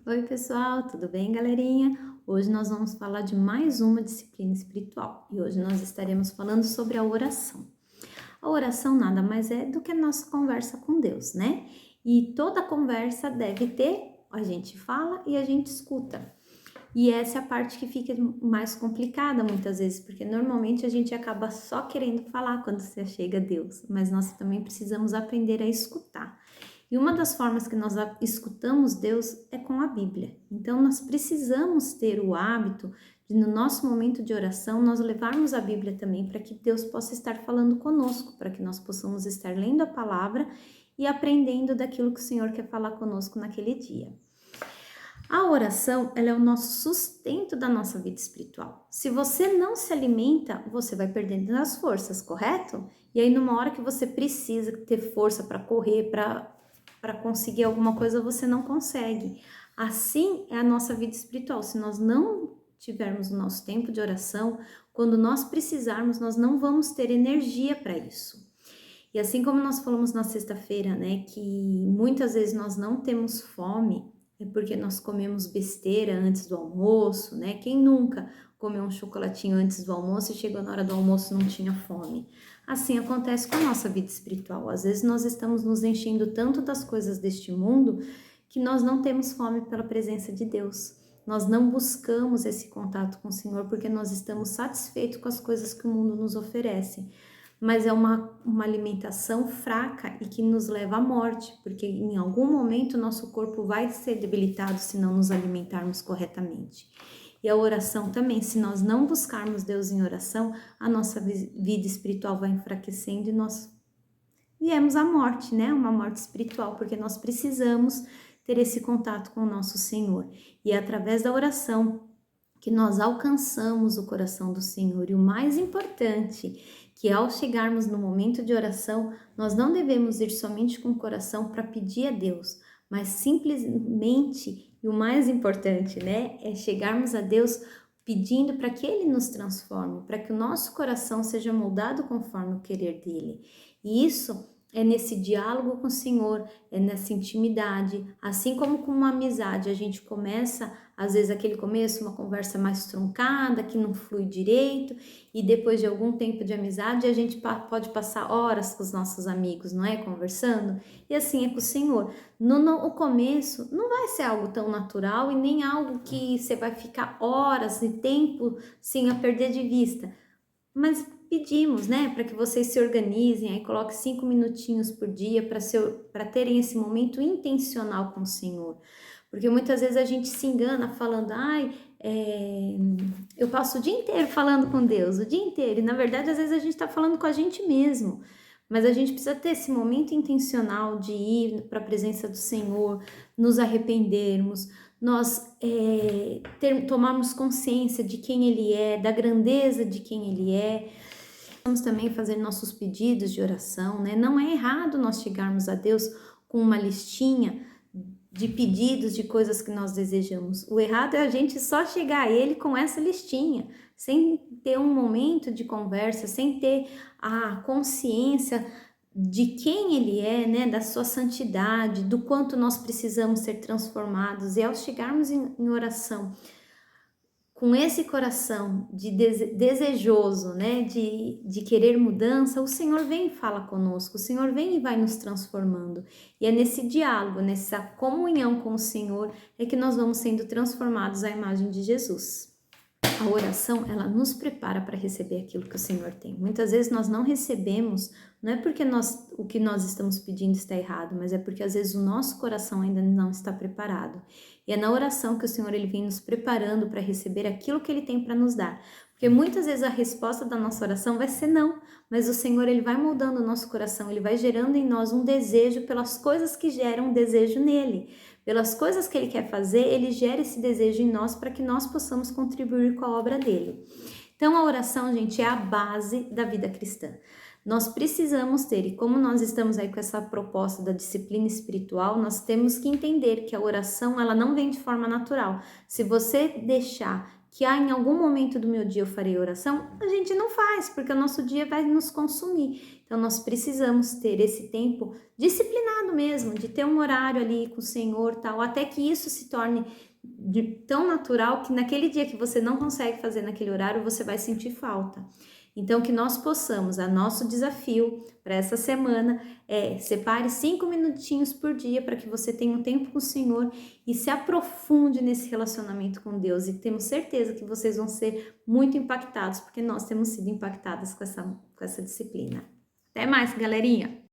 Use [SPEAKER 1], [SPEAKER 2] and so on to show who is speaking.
[SPEAKER 1] Oi, pessoal, tudo bem, galerinha? Hoje nós vamos falar de mais uma disciplina espiritual e hoje nós estaremos falando sobre a oração. A oração nada mais é do que a nossa conversa com Deus, né? E toda conversa deve ter, a gente fala e a gente escuta. E essa é a parte que fica mais complicada muitas vezes, porque normalmente a gente acaba só querendo falar quando se chega a Deus, mas nós também precisamos aprender a escutar. E uma das formas que nós escutamos Deus é com a Bíblia. Então nós precisamos ter o hábito de, no nosso momento de oração, nós levarmos a Bíblia também para que Deus possa estar falando conosco, para que nós possamos estar lendo a palavra e aprendendo daquilo que o Senhor quer falar conosco naquele dia. A oração, ela é o nosso sustento da nossa vida espiritual. Se você não se alimenta, você vai perdendo as forças, correto? E aí, numa hora que você precisa ter força para correr, para conseguir alguma coisa, você não consegue. Assim é a nossa vida espiritual. Se nós não tivermos o nosso tempo de oração, quando nós precisarmos, nós não vamos ter energia para isso. E assim como nós falamos na sexta-feira, né, que muitas vezes nós não temos fome, é porque nós comemos besteira antes do almoço, né? Quem nunca comeu um chocolatinho antes do almoço e chegou na hora do almoço e não tinha fome? Assim acontece com a nossa vida espiritual. Às vezes nós estamos nos enchendo tanto das coisas deste mundo que nós não temos fome pela presença de Deus. Nós não buscamos esse contato com o Senhor porque nós estamos satisfeitos com as coisas que o mundo nos oferece. Mas é uma alimentação fraca e que nos leva à morte, porque em algum momento nosso corpo vai ser debilitado se não nos alimentarmos corretamente. E a oração também, se nós não buscarmos Deus em oração, a nossa vida espiritual vai enfraquecendo e nós viemos à morte, né? Uma morte espiritual, porque nós precisamos ter esse contato com o nosso Senhor. E é através da oração que nós alcançamos o coração do Senhor. E o mais importante, que ao chegarmos no momento de oração, nós não devemos ir somente com o coração para pedir a Deus, mas simplesmente, e o mais importante, né, é chegarmos a Deus pedindo para que Ele nos transforme, para que o nosso coração seja moldado conforme o querer dEle. E isso é nesse diálogo com o Senhor, é nessa intimidade, assim como com uma amizade, a gente começa, às vezes aquele começo, uma conversa mais truncada, que não flui direito, e depois de algum tempo de amizade, a gente pode passar horas com os nossos amigos, não é? Conversando, e assim é com o Senhor. No começo, não vai ser algo tão natural e nem algo que você vai ficar horas e tempo sem a perder de vista, mas pedimos, né, para que vocês se organizem, aí coloque 5 minutinhos por dia para terem esse momento intencional com o Senhor. Porque muitas vezes a gente se engana falando, eu passo o dia inteiro falando com Deus, o dia inteiro. E na verdade, às vezes a gente está falando com a gente mesmo. Mas a gente precisa ter esse momento intencional de ir para a presença do Senhor, nos arrependermos, nós tomarmos consciência de quem Ele é, da grandeza de quem Ele é. Vamos também fazer nossos pedidos de oração, né? Não é errado nós chegarmos a Deus com uma listinha de pedidos de coisas que nós desejamos. O errado é a gente só chegar a Ele com essa listinha, sem ter um momento de conversa, sem ter a consciência de quem Ele é, né, da sua santidade, do quanto nós precisamos ser transformados. E ao chegarmos em oração, com esse coração de desejoso, né, de querer mudança, o Senhor vem e fala conosco, o Senhor vem e vai nos transformando. E é nesse diálogo, nessa comunhão com o Senhor, é que nós vamos sendo transformados à imagem de Jesus. A oração, ela nos prepara para receber aquilo que o Senhor tem. Muitas vezes nós não recebemos, não é porque o que nós estamos pedindo está errado, mas é porque às vezes o nosso coração ainda não está preparado. E é na oração que o Senhor ele vem nos preparando para receber aquilo que Ele tem para nos dar. Porque muitas vezes a resposta da nossa oração vai ser não, mas o Senhor ele vai moldando o nosso coração, Ele vai gerando em nós um desejo pelas coisas que geram um desejo nele. Pelas coisas que Ele quer fazer, Ele gera esse desejo em nós para que nós possamos contribuir com a obra dEle. Então a oração, gente, é a base da vida cristã. Nós precisamos ter, e como nós estamos aí com essa proposta da disciplina espiritual, nós temos que entender que a oração ela não vem de forma natural. Se você deixar que em algum momento do meu dia eu farei oração, a gente não faz, porque o nosso dia vai nos consumir. Então nós precisamos ter esse tempo disciplinado mesmo, de ter um horário ali com o Senhor, tal, até que isso se torne tão natural que naquele dia que você não consegue fazer naquele horário, você vai sentir falta. Então, que nós possamos, nosso desafio para essa semana separe 5 minutinhos por dia para que você tenha um tempo com o Senhor e se aprofunde nesse relacionamento com Deus. E temos certeza que vocês vão ser muito impactados, porque nós temos sido impactadas com essa disciplina. Até mais, galerinha!